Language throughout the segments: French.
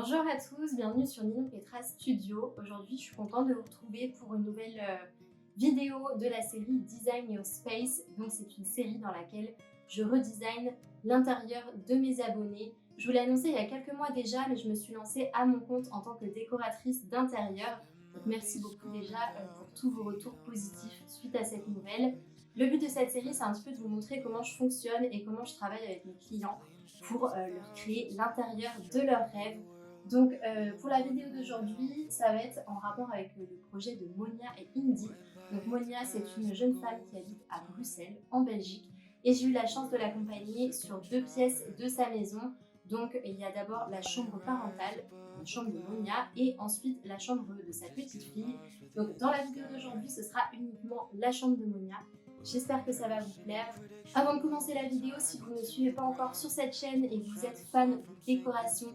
Bonjour à tous, bienvenue sur Nino Petra Studio. Aujourd'hui, je suis contente de vous retrouver pour une nouvelle vidéo de la série Design Your Space. Donc, c'est une série dans laquelle je redesign l'intérieur de mes abonnés. Je vous l'ai annoncé il y a quelques mois déjà, mais je me suis lancée à mon compte en tant que décoratrice d'intérieur. Donc, merci beaucoup déjà pour tous vos retours positifs suite à cette nouvelle. Le but de cette série, c'est un petit peu de vous montrer comment je fonctionne et comment je travaille avec mes clients pour leur créer l'intérieur de leurs rêves. Donc pour la vidéo d'aujourd'hui, ça va être en rapport avec le projet de Monia et Indy. Donc Monia, c'est une jeune femme qui habite à Bruxelles, en Belgique, et j'ai eu la chance de l'accompagner sur 2 pièces de sa maison. Donc il y a d'abord la chambre parentale, la chambre de Monia, et ensuite la chambre de sa petite fille. Donc dans la vidéo d'aujourd'hui, ce sera uniquement la chambre de Monia. J'espère que ça va vous plaire. Avant de commencer la vidéo, si vous ne me suivez pas encore sur cette chaîne et que vous êtes fan de décoration,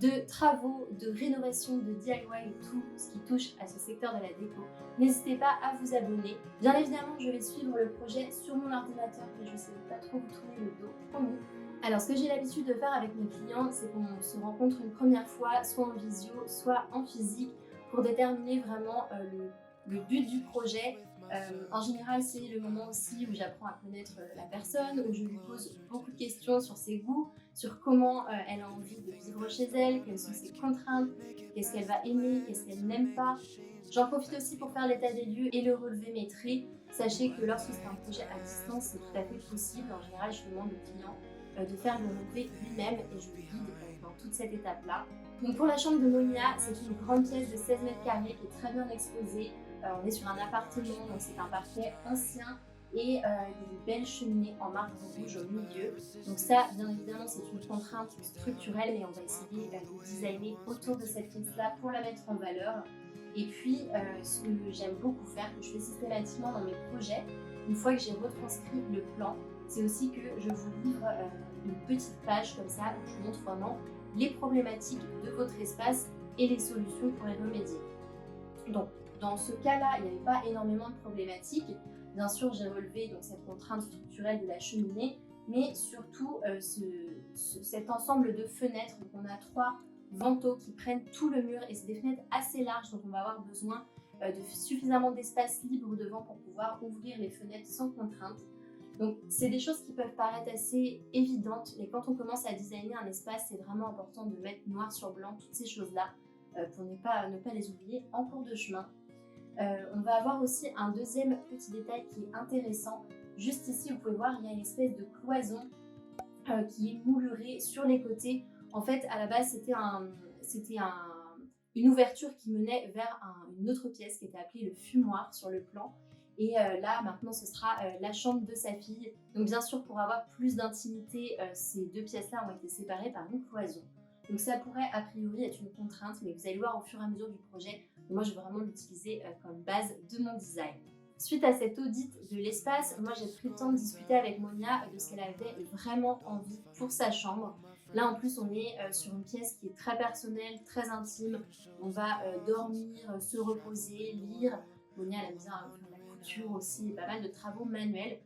de travaux, de rénovation, de DIY et tout ce qui touche à ce secteur de la déco, n'hésitez pas à vous abonner. Bien évidemment, je vais suivre le projet sur mon ordinateur et je ne sais pas trop vous tourner le dos, promis. Alors, ce que j'ai l'habitude de faire avec mes clients, c'est qu'on se rencontre une première fois, soit en visio, soit en physique, pour déterminer vraiment le but du projet. En général, c'est le moment aussi où j'apprends à connaître la personne, où je lui pose beaucoup de questions sur ses goûts, sur comment elle a envie de vivre chez elle, quelles sont ses contraintes, qu'est-ce qu'elle va aimer, qu'est-ce qu'elle n'aime pas. J'en profite aussi pour faire l'état des lieux et le relevé mes traits. Sachez que lorsque c'est un projet à distance, c'est tout à fait possible. En général, je demande au client de faire le relevé lui-même et je le guide dans toute cette étape-là. Donc pour la chambre de Monia, c'est une grande pièce de 16 mètres carrés qui est très bien exposée. On est sur un appartement, donc c'est un parquet ancien et il y a une belle cheminée en marbre rouge au milieu. Donc ça, bien évidemment, c'est une contrainte structurelle, mais on va essayer de designer autour de cette pièce-là pour la mettre en valeur. Et puis, ce que j'aime beaucoup faire, que je fais systématiquement dans mes projets, une fois que j'ai retranscrit le plan, c'est aussi que je vous livre une petite page comme ça, où je vous montre vraiment les problématiques de votre espace et les solutions pour y remédier. Donc, dans ce cas-là, il n'y avait pas énormément de problématiques. Bien sûr, j'ai relevé donc, cette contrainte structurelle de la cheminée, mais surtout cet ensemble de fenêtres. Donc, on a 3 vantaux qui prennent tout le mur et c'est des fenêtres assez larges, donc on va avoir besoin de suffisamment d'espace libre devant pour pouvoir ouvrir les fenêtres sans contrainte. Donc, c'est des choses qui peuvent paraître assez évidentes, mais quand on commence à designer un espace, c'est vraiment important de mettre noir sur blanc toutes ces choses-là pour ne pas les oublier en cours de chemin. On va avoir aussi un deuxième petit détail qui est intéressant. Juste ici, vous pouvez voir, il y a une espèce de cloison qui est moulurée sur les côtés. En fait, à la base, c'était une ouverture qui menait vers une autre pièce qui était appelée le fumoir sur le plan. Et là, maintenant, ce sera la chambre de sa fille. Donc, bien sûr, pour avoir plus d'intimité, ces 2 pièces-là ont été séparées par une cloison. Donc, ça pourrait a priori être une contrainte, mais vous allez voir au fur et à mesure du projet. Moi, je vais vraiment l'utiliser comme base de mon design. Suite à cette audit de l'espace, moi, j'ai pris le temps de discuter avec Monia de ce qu'elle avait vraiment envie pour sa chambre. Là, en plus, on est sur une pièce qui est très personnelle, très intime. On va dormir, se reposer, lire. Monia, elle aime bien faire de la couture aussi, pas mal de travaux manuels.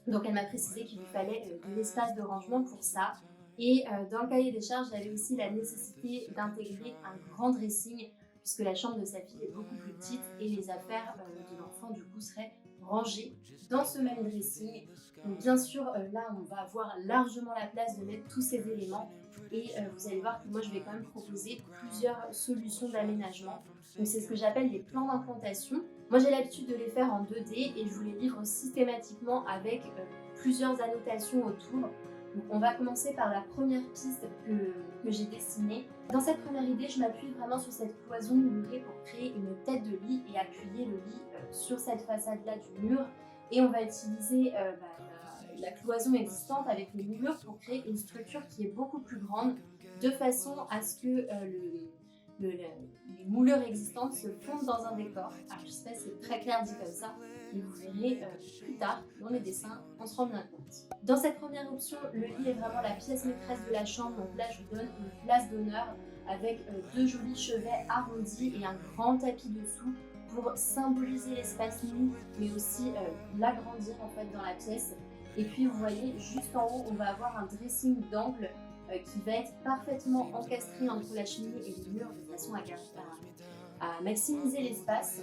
Donc, elle m'a précisé qu'il lui fallait de l'espace de rangement pour ça. Et dans le cahier des charges, j'avais aussi la nécessité d'intégrer un grand dressing puisque la chambre de sa fille est beaucoup plus petite et les affaires de l'enfant du coup seraient rangées dans ce même dressing. Donc bien sûr, là on va avoir largement la place de mettre tous ces éléments et vous allez voir que moi je vais quand même proposer plusieurs solutions d'aménagement. Donc c'est ce que j'appelle les plans d'implantation. Moi j'ai l'habitude de les faire en 2D et je vous les livre systématiquement avec plusieurs annotations autour. Donc on va commencer par la première piste que j'ai dessinée. Dans cette première idée, je m'appuie vraiment sur cette cloison moulurée pour créer une tête de lit et appuyer le lit sur cette façade-là du mur. Et on va utiliser la cloison existante avec les moulures pour créer une structure qui est beaucoup plus grande, de façon à ce que les moulures existantes se fondent dans un décor. Alors je sais pas si c'est très clair dit comme ça, mais vous verrez plus tard dans les dessins, on se rend bien compte. Dans cette première option, le lit est vraiment la pièce maîtresse de la chambre, donc là je vous donne une place d'honneur avec 2 jolis chevets arrondis et un grand tapis dessous pour symboliser l'espace nu, mais aussi l'agrandir en fait dans la pièce. Et puis vous voyez, juste en haut, on va avoir un dressing d'angle qui va être parfaitement encastré entre la cheminée et les murs de façon à maximiser l'espace.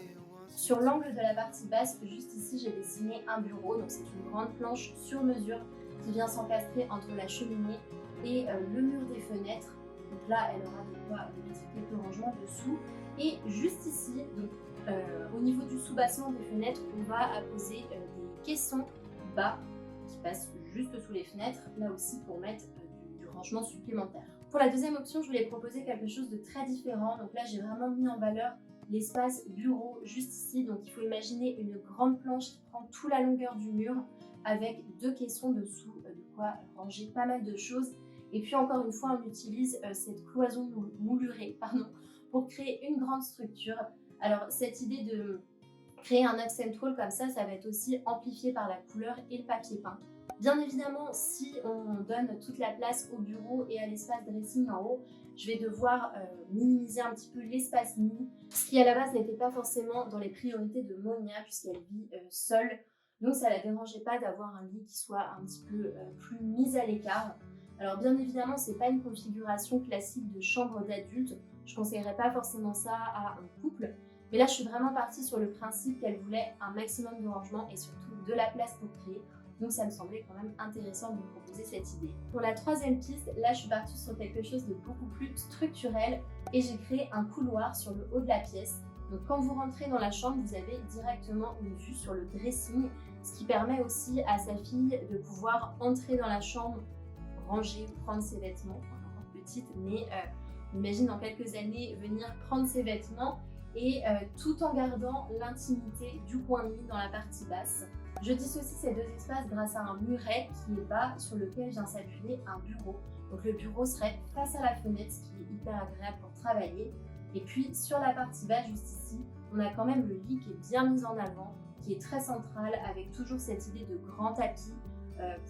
Sur l'angle de la partie basse, juste ici, j'ai dessiné un bureau. Donc c'est une grande planche sur mesure qui vient s'encastrer entre la cheminée et le mur des fenêtres. Donc là, elle aura de quoi mettre quelques rangements dessous. Et juste ici, donc, au niveau du soubassement des fenêtres, on va apposer des caissons bas qui passent juste sous les fenêtres, là aussi pour mettre du rangement supplémentaire. Pour la deuxième option, je voulais proposer quelque chose de très différent. Donc là, j'ai vraiment mis en valeur l'espace bureau juste ici. Donc il faut imaginer une grande planche qui prend toute la longueur du mur avec deux caissons dessous, de quoi ranger pas mal de choses. Et puis encore une fois, on utilise cette cloison moulurée pour créer une grande structure. Alors cette idée de créer un accent wall comme ça va être aussi amplifié par la couleur et le papier peint. Bien évidemment, si on donne toute la place au bureau et à l'espace dressing en haut, je vais devoir minimiser un petit peu l'espace mini, ce qui à la base n'était pas forcément dans les priorités de Monia puisqu'elle vit seule. Donc ça ne la dérangeait pas d'avoir un lit qui soit un petit peu plus mis à l'écart. Alors bien évidemment, ce n'est pas une configuration classique de chambre d'adulte. Je ne conseillerais pas forcément ça à un couple. Mais là, je suis vraiment partie sur le principe qu'elle voulait un maximum de rangement et surtout de la place pour créer. Donc ça me semblait quand même intéressant de vous proposer cette idée. Pour la troisième piste, là je suis partie sur quelque chose de beaucoup plus structurel et j'ai créé un couloir sur le haut de la pièce. Donc quand vous rentrez dans la chambre, vous avez directement une vue sur le dressing, ce qui permet aussi à sa fille de pouvoir entrer dans la chambre, ranger ou prendre ses vêtements, encore petite, mais imagine dans quelques années venir prendre ses vêtements et tout en gardant l'intimité du coin de lit dans la partie basse. Je dissocie ces deux espaces grâce à un muret qui est bas sur lequel vient s'appuyer un bureau. Donc le bureau serait face à la fenêtre, ce qui est hyper agréable pour travailler. Et puis sur la partie basse, juste ici, on a quand même le lit qui est bien mis en avant, qui est très central, avec toujours cette idée de grand tapis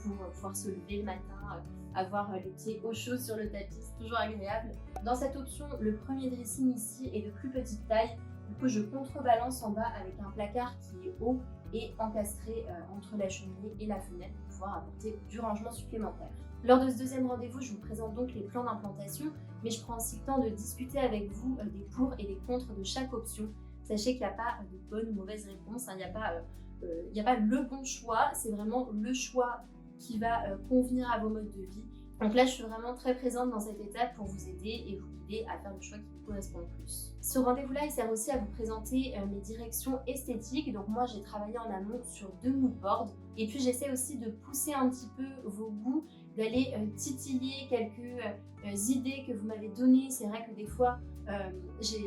pour pouvoir se lever le matin, avoir les pieds au chaud sur le tapis, c'est toujours agréable. Dans cette option, le premier dressing ici est de plus petite taille. Du coup, je contrebalance en bas avec un placard qui est haut et encastré entre la cheminée et la fenêtre pour pouvoir apporter du rangement supplémentaire. Lors de ce deuxième rendez-vous, je vous présente donc les plans d'implantation, mais je prends aussi le temps de discuter avec vous des pour et des contre de chaque option. Sachez qu'il n'y a pas de bonne ou mauvaise réponse, il n'y a pas le bon choix, c'est vraiment le choix qui va convenir à vos modes de vie. Donc là, je suis vraiment très présente dans cette étape pour vous aider et vous guider à faire le choix qui vous correspond le plus. Ce rendez-vous-là, il sert aussi à vous présenter mes directions esthétiques. Donc moi, j'ai travaillé en amont sur 2 moodboards. Et puis, j'essaie aussi de pousser un petit peu vos goûts, d'aller titiller quelques idées que vous m'avez données. C'est vrai que des fois, j'ai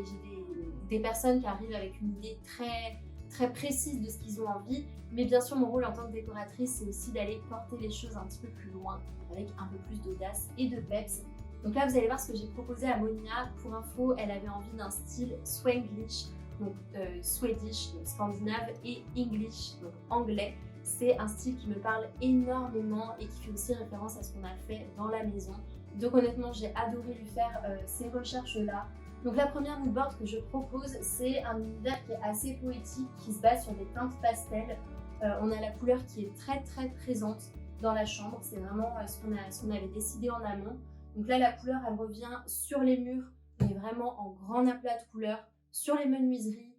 des personnes qui arrivent avec une idée très précise de ce qu'ils ont envie, mais bien sûr mon rôle en tant que décoratrice c'est aussi d'aller porter les choses un petit peu plus loin avec un peu plus d'audace et de peps. Donc là vous allez voir ce que j'ai proposé à Monia. Pour info, elle avait envie d'un style Swanglish, donc Swedish, donc scandinave, et English, donc anglais. C'est un style qui me parle énormément et qui fait aussi référence à ce qu'on a fait dans la maison. Donc honnêtement j'ai adoré lui faire ces recherches là. Donc la première moodboard que je propose, c'est un univers qui est assez poétique, qui se base sur des teintes pastel. On a la couleur qui est très présente dans la chambre, c'est vraiment ce qu'on avait décidé en amont. Donc là la couleur elle revient sur les murs, mais vraiment en grand aplat de couleurs, sur les menuiseries,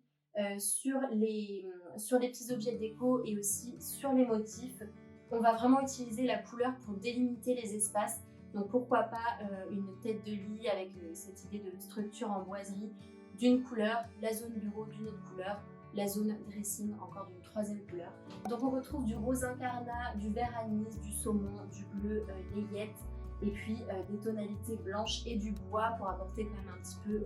sur les petits objets déco et aussi sur les motifs. On va vraiment utiliser la couleur pour délimiter les espaces. Donc pourquoi pas une tête de lit avec cette idée de structure en boiserie d'une couleur, la zone bureau d'une autre couleur, la zone dressing encore d'une troisième couleur. Donc on retrouve du rose incarnat, du vert anis, du saumon, du bleu layette et puis des tonalités blanches et du bois pour apporter quand même un petit peu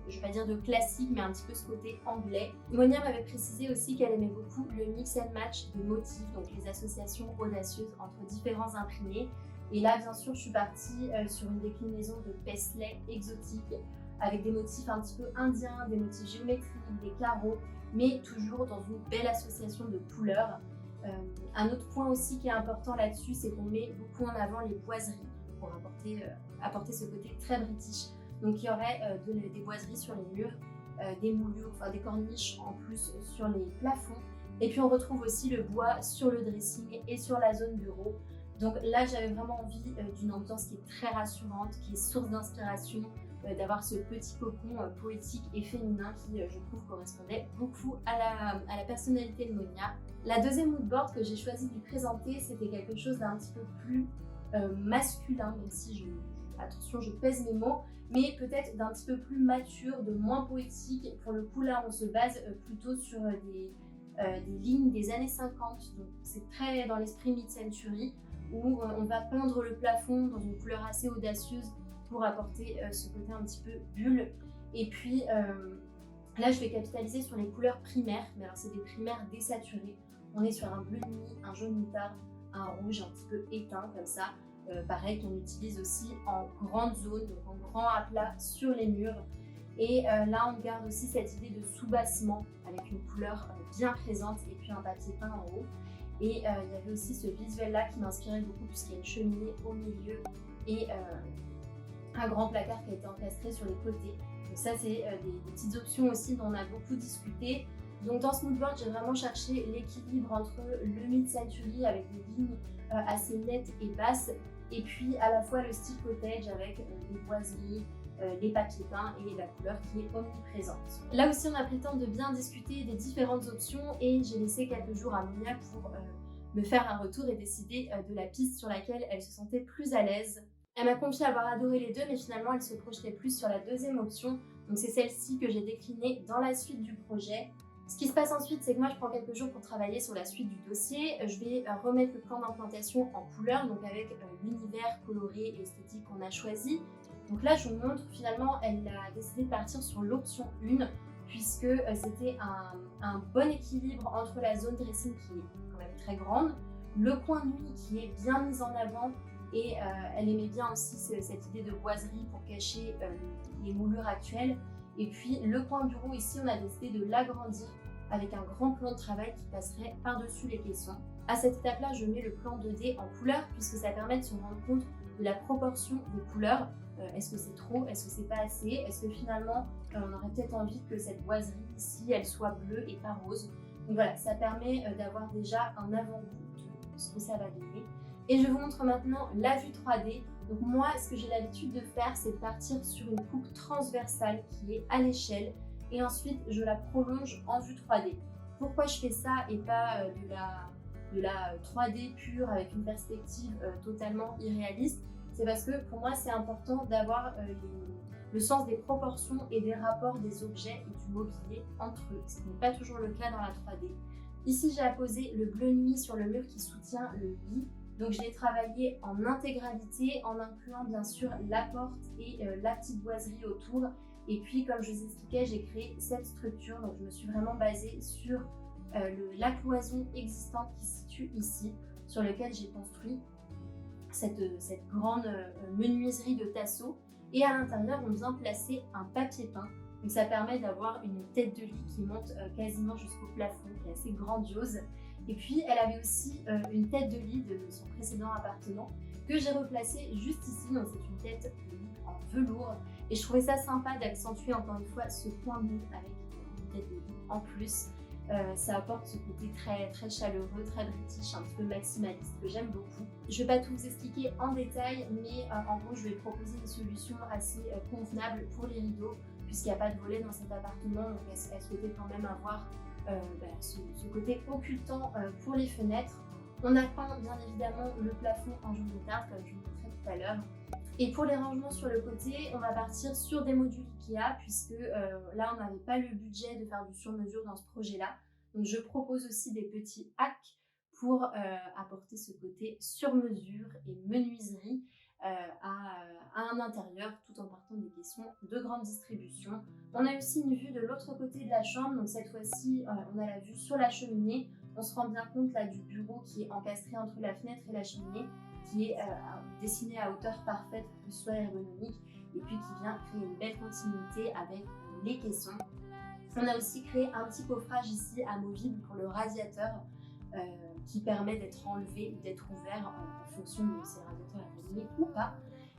je vais pas dire de classique, mais un petit peu ce côté anglais. Monia m'avait précisé aussi qu'elle aimait beaucoup le mix and match de motifs, donc les associations audacieuses entre différents imprimés. Et là, bien sûr, je suis partie sur une déclinaison de paisley exotique avec des motifs un petit peu indiens, des motifs géométriques, des carreaux, mais toujours dans une belle association de couleurs. Un autre point aussi qui est important là-dessus, c'est qu'on met beaucoup en avant les boiseries pour apporter ce côté très british. Donc il y aurait des boiseries sur les murs, des moulures, enfin des corniches en plus sur les plafonds. Et puis on retrouve aussi le bois sur le dressing et sur la zone bureau. Donc là, j'avais vraiment envie d'une ambiance qui est très rassurante, qui est source d'inspiration, d'avoir ce petit cocon poétique et féminin qui, je trouve, correspondait beaucoup à la personnalité de Monia. La deuxième moodboard que j'ai choisi de lui présenter, c'était quelque chose d'un petit peu plus masculin, même si attention, je pèse mes mots, mais peut-être d'un petit peu plus mature, de moins poétique. Pour le coup, là, on se base plutôt sur des lignes des années 50, donc c'est très dans l'esprit mid-century, où on va peindre le plafond dans une couleur assez audacieuse pour apporter ce côté un petit peu bulle. Et puis là, je vais capitaliser sur les couleurs primaires, mais alors c'est des primaires désaturées. On est sur un bleu de nuit, un jaune moutarde, un rouge un petit peu éteint comme ça. Pareil qu'on utilise aussi en grande zone, donc en grand aplat sur les murs. Et là, on garde aussi cette idée de soubassement avec une couleur bien présente et puis un papier peint en haut. Et il y avait aussi ce visuel-là qui m'inspirait beaucoup puisqu'il y a une cheminée au milieu et un grand placard qui a été encastré sur les côtés. Donc ça, c'est des petites options aussi dont on a beaucoup discuté. Donc dans ce moodboard, j'ai vraiment cherché l'équilibre entre le mid-century avec des lignes assez nettes et basses, et puis à la fois le style cottage avec les boiseries, les papiers peints et la couleur qui est omniprésente. Là aussi, on a pris le temps de bien discuter des différentes options et j'ai laissé quelques jours à Monia pour me faire un retour et décider de la piste sur laquelle elle se sentait plus à l'aise. Elle m'a confié avoir adoré les deux, mais finalement, elle se projetait plus sur la deuxième option. Donc c'est celle-ci que j'ai déclinée dans la suite du projet. Ce qui se passe ensuite, c'est que moi, je prends quelques jours pour travailler sur la suite du dossier. Je vais remettre le plan d'implantation en couleur, donc avec l'univers coloré et esthétique qu'on a choisi. Donc là, je vous montre, finalement, elle a décidé de partir sur l'option 1, puisque c'était un bon équilibre entre la zone dressing qui est quand même très grande, le coin de nuit qui est bien mis en avant, et elle aimait bien aussi cette idée de boiserie pour cacher les moulures actuelles. Et puis le coin bureau ici, on a décidé de l'agrandir avec un grand plan de travail qui passerait par-dessus les caissons. À cette étape-là, je mets le plan 2D en couleur puisque ça permet de se rendre compte de la proportion des couleurs. Est-ce que c'est trop? Est-ce que c'est pas assez? Est-ce que finalement, on aurait peut-être envie que cette boiserie ici, elle soit bleue et pas rose? Donc voilà, ça permet d'avoir déjà un avant-goût de ce que ça va donner. Et je vous montre maintenant la vue 3D. Donc moi, ce que j'ai l'habitude de faire, c'est de partir sur une coupe transversale qui est à l'échelle et ensuite je la prolonge en vue 3D. Pourquoi je fais ça et pas de la 3D pure avec une perspective totalement irréaliste? C'est parce que pour moi, c'est important d'avoir le sens des proportions et des rapports des objets et du mobilier entre eux, ce qui n'est pas toujours le cas dans la 3D. Ici, j'ai apposé le bleu nuit sur le mur qui soutient le lit. Donc je l'ai travaillé en intégralité en incluant bien sûr la porte et la petite boiserie autour. Et puis comme je vous expliquais, j'ai créé cette structure. Donc je me suis vraiment basée sur la cloison existante qui se situe ici, sur lequel j'ai construit cette grande menuiserie de tasseaux. Et à l'intérieur, on vient placer un papier peint. Donc ça permet d'avoir une tête de lit qui monte quasiment jusqu'au plafond, qui est assez grandiose. Et puis, elle avait aussi une tête de lit de son précédent appartement que j'ai replacée juste ici. Donc, c'est une tête de lit en velours. Et je trouvais ça sympa d'accentuer encore une fois ce point de lit avec une tête de lit en plus. Ça apporte ce côté très, très chaleureux, très british, un petit peu maximaliste que j'aime beaucoup. Je ne vais pas tout vous expliquer en détail, mais en gros, je vais proposer une solution assez convenable pour les rideaux, puisqu'il n'y a pas de volet dans cet appartement. Donc, elle souhaitait quand même avoir ce côté occultant pour les fenêtres. On a peint bien évidemment le plafond en jaune moutarde comme je vous montrais tout à l'heure. Et pour les rangements sur le côté, on va partir sur des modules Ikea puisque là on n'avait pas le budget de faire du sur-mesure dans ce projet-là. Donc je propose aussi des petits hacks pour apporter ce côté sur-mesure et menuiserie à un intérieur tout en partant des caissons de grande distribution. On a aussi une vue de l'autre côté de la chambre, donc cette fois-ci on a la vue sur la cheminée. On se rend bien compte là du bureau qui est encastré entre la fenêtre et la cheminée, qui est dessiné à hauteur parfaite pour que ce soit ergonomique et puis qui vient créer une belle continuité avec les caissons. On a aussi créé un petit coffrage ici amovible pour le radiateur qui permet d'être enlevé ou d'être ouvert en fonction de si le radiateur est allumé ou pas.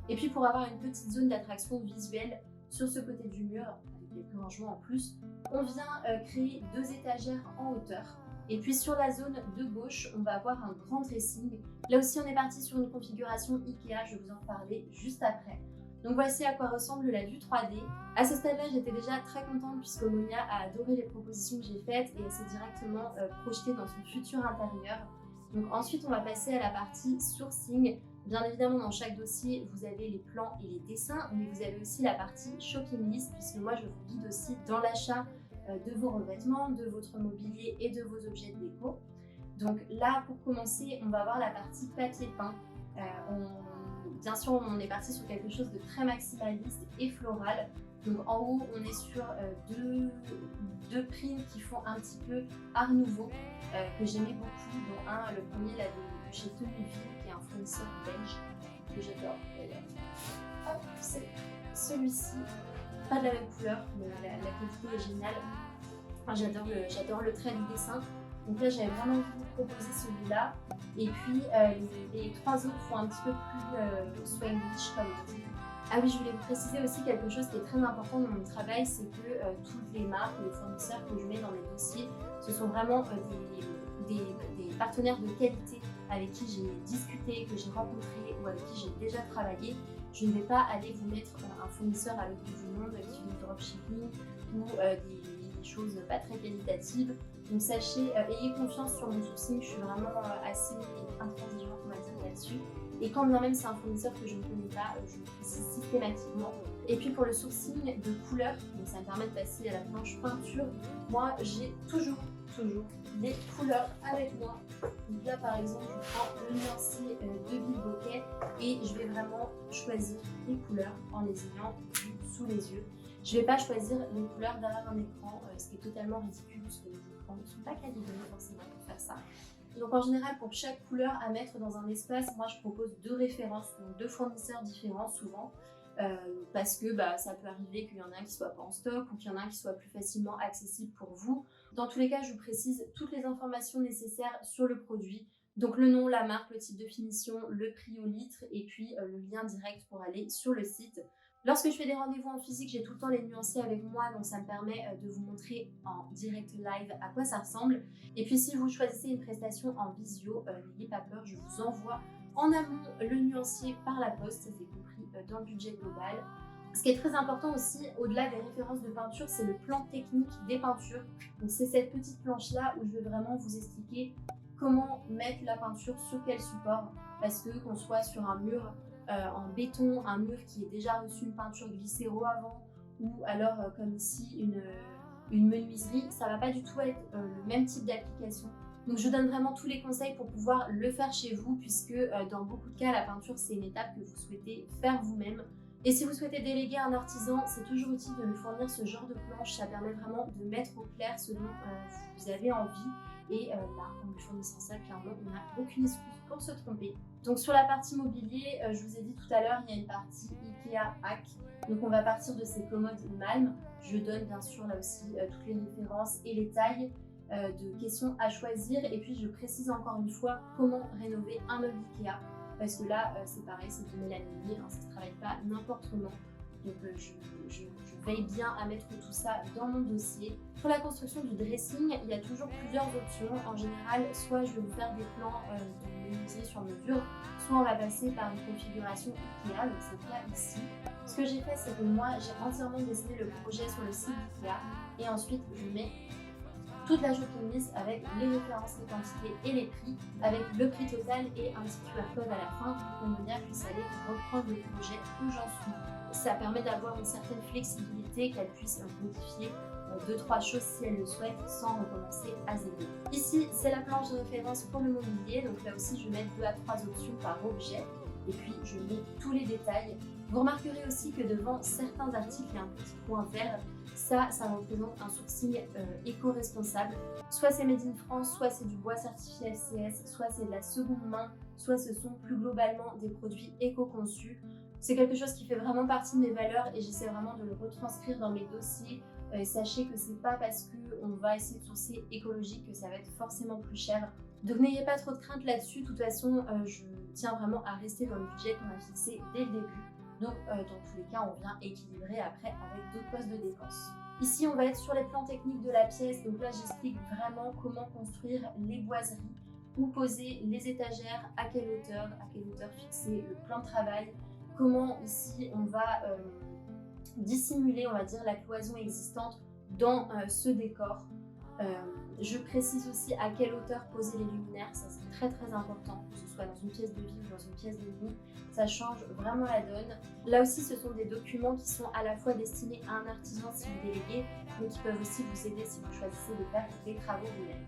Et puis pour avoir une petite zone d'attraction visuelle sur ce côté du mur, avec quelques rangements en plus, on vient créer 2 étagères en hauteur. Et puis sur la zone de gauche, on va avoir un grand dressing. Là aussi, on est parti sur une configuration Ikea, je vais vous en parler juste après. Donc voici à quoi ressemble la vue 3D. À ce stade-là, j'étais déjà très contente puisque Monia a adoré les propositions que j'ai faites et elle s'est directement projetée dans son futur intérieur. Donc ensuite, on va passer à la partie sourcing. Bien évidemment, dans chaque dossier, vous avez les plans et les dessins, mais vous avez aussi la partie shopping list puisque moi, je vous guide aussi dans l'achat de vos revêtements, de votre mobilier et de vos objets de déco. Donc là, pour commencer, on va voir la partie papier peint. Bien sûr, on est parti sur quelque chose de très maximaliste et floral. Donc en haut, on est sur deux prints qui font un petit peu art nouveau, que j'aimais beaucoup, dont le premier là, de chez Teneville, qui est un fournisseur belge, que j'adore d'ailleurs. Hop, c'est celui-ci, pas de la même couleur, mais la qualité est géniale. Enfin, j'adore le trait du dessin. Donc là, j'avais vraiment envie de vous proposer celui-là. Et puis, les trois autres font un petit peu plus Swedish, comme on dit. Ah oui, je voulais vous préciser aussi quelque chose qui est très important dans mon travail, c'est que toutes les marques et les fournisseurs que je mets dans mes dossiers, ce sont vraiment des partenaires de qualité avec qui j'ai discuté, que j'ai rencontré ou avec qui j'ai déjà travaillé. Je ne vais pas aller vous mettre un fournisseur avec du monde qui fait du dropshipping ou des choses pas très qualitatives. Donc sachez, ayez confiance sur mon sourcing, je suis vraiment assez intransigeante, on va dire, là-dessus. Et quand bien même c'est un fournisseur que je ne connais pas, je le précise systématiquement. Et puis pour le sourcing de couleur, donc ça me permet de passer à la planche peinture, moi j'ai toujours des couleurs avec moi. Donc là par exemple, je prends le nuancier de Bill Bokeh et je vais vraiment choisir les couleurs en les ayant sous les yeux. Je ne vais pas choisir les couleurs derrière un écran, ce qui est totalement ridicule parce que les écrans ne sont pas calibrés forcément pour faire ça. Donc en général, pour chaque couleur à mettre dans un espace, moi je propose deux références, donc deux fournisseurs différents souvent, parce que ça peut arriver qu'il y en a un qui soit pas en stock ou qu'il y en a un qui soit plus facilement accessible pour vous. Dans tous les cas, je vous précise toutes les informations nécessaires sur le produit, donc le nom, la marque, le type de finition, le prix au litre et puis le lien direct pour aller sur le site. Lorsque je fais des rendez-vous en physique, j'ai tout le temps les nuanciers avec moi, donc ça me permet de vous montrer en direct live à quoi ça ressemble. Et puis si vous choisissez une prestation en visio, n'ayez pas peur, je vous envoie en amont le nuancier par la poste, ça c'est compris dans le budget global. Ce qui est très important aussi, au-delà des références de peinture, c'est le plan technique des peintures. Donc c'est cette petite planche-là où je vais vraiment vous expliquer comment mettre la peinture sur quel support, parce que qu'on soit sur un mur en béton, un mur qui ait déjà reçu une peinture glycéro avant, ou alors comme ici une menuiserie, ça va pas du tout être le même type d'application. Donc je donne vraiment tous les conseils pour pouvoir le faire chez vous, puisque dans beaucoup de cas la peinture c'est une étape que vous souhaitez faire vous-même. Et si vous souhaitez déléguer un artisan, c'est toujours utile de lui fournir ce genre de planche, ça permet vraiment de mettre au clair ce dont vous avez envie. Et là, en lui fournissant ça, clairement, on n'a aucune excuse pour se tromper. Donc sur la partie mobilier, je vous ai dit tout à l'heure, il y a une partie Ikea Hack. Donc on va partir de ces commodes Malm. Je donne bien sûr là aussi toutes les références et les tailles de questions à choisir. Et puis je précise encore une fois comment rénover un meuble Ikea. Parce que là, c'est pareil, c'est de Mélanie, hein, ça ne travaille pas n'importe comment. Donc je veille bien à mettre tout ça dans mon dossier. Pour la construction du dressing, il y a toujours plusieurs options. En général, soit je vais vous faire des plans de menuiserie sur mesure, soit on va passer par une configuration Ikea, donc c'est le cas ici. Ce que j'ai fait, c'est que moi, j'ai entièrement dessiné le projet sur le site Ikea et ensuite je mets toute la shopping list avec les références, les quantités et les prix, avec le prix total et un petit QR code à la fin pour que Monia puisse aller reprendre le projet où j'en suis. Ça permet d'avoir une certaine flexibilité, qu'elle puisse modifier 2-3 choses si elle le souhaite sans recommencer à zéro. Ici, c'est la planche de référence pour le mobilier, donc là aussi je vais mettre 2 à 3 options par objet et puis je mets tous les détails. Vous remarquerez aussi que devant certains articles, il y a un petit point vert. Ça représente un sourcing éco-responsable. Soit c'est Made in France, soit c'est du bois certifié FCS, soit c'est de la seconde main, soit ce sont plus globalement des produits éco-conçus. C'est quelque chose qui fait vraiment partie de mes valeurs et j'essaie vraiment de le retranscrire dans mes dossiers. Sachez que c'est pas parce qu'on va essayer de sourcer écologique que ça va être forcément plus cher. Donc n'ayez pas trop de crainte là-dessus. De toute façon, je tiens vraiment à rester dans le budget qu'on a fixé dès le début. Donc dans tous les cas, on vient équilibrer après avec d'autres postes de dépenses. Ici, on va être sur les plans techniques de la pièce. Donc là, j'explique vraiment comment construire les boiseries, où poser les étagères, à quelle hauteur fixer le plan de travail, comment ici on va dissimuler, on va dire, la cloison existante dans ce décor. Je précise aussi à quelle hauteur poser les luminaires, ça c'est très très important, que ce soit dans une pièce de vie ou dans une pièce de nuit, ça change vraiment la donne. Là aussi, ce sont des documents qui sont à la fois destinés à un artisan si vous déléguez, mais qui peuvent aussi vous aider si vous choisissez de faire des travaux vous-même.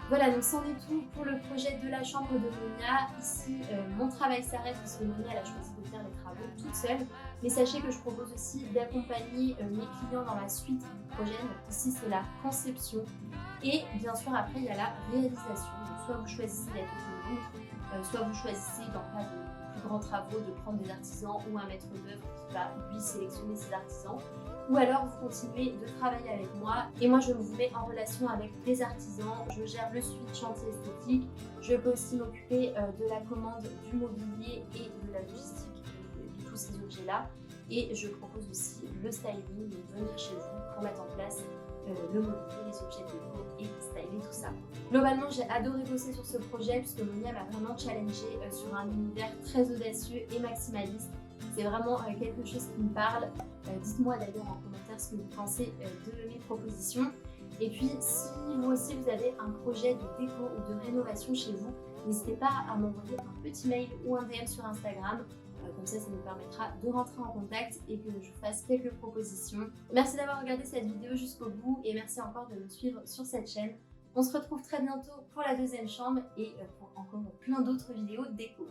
Voilà, donc c'en est tout pour le projet de la chambre de Monia. Ici, mon travail s'arrête parce que Monia elle a choisi de faire les travaux toute seule. Mais sachez que je propose aussi d'accompagner mes clients dans la suite du projet. Donc ici, c'est la conception. Et bien sûr, après, il y a la réalisation. Donc, soit vous choisissez d'être autonome, soit vous choisissez, dans le cas de plus grands travaux, de prendre des artisans ou un maître d'œuvre qui va, lui, sélectionner ses artisans. Ou alors vous continuez de travailler avec moi et moi je vous mets en relation avec des artisans, je gère le suivi de chantier esthétique, je peux aussi m'occuper de la commande du mobilier et de la logistique de tous ces objets-là, et je propose aussi le styling, de venir chez vous pour mettre en place le mobilier, les objets de déco et styler tout ça. Globalement, j'ai adoré bosser sur ce projet puisque Monia m'a vraiment challengé sur un univers très audacieux et maximaliste. C'est vraiment quelque chose qui me parle. Dites-moi d'ailleurs en commentaire ce que vous pensez de mes propositions. Et puis, si vous aussi vous avez un projet de déco ou de rénovation chez vous, n'hésitez pas à m'envoyer un petit mail ou un DM sur Instagram. Comme ça nous permettra de rentrer en contact et que je fasse quelques propositions. Merci d'avoir regardé cette vidéo jusqu'au bout et merci encore de me suivre sur cette chaîne. On se retrouve très bientôt pour la deuxième chambre et pour encore plein d'autres vidéos déco.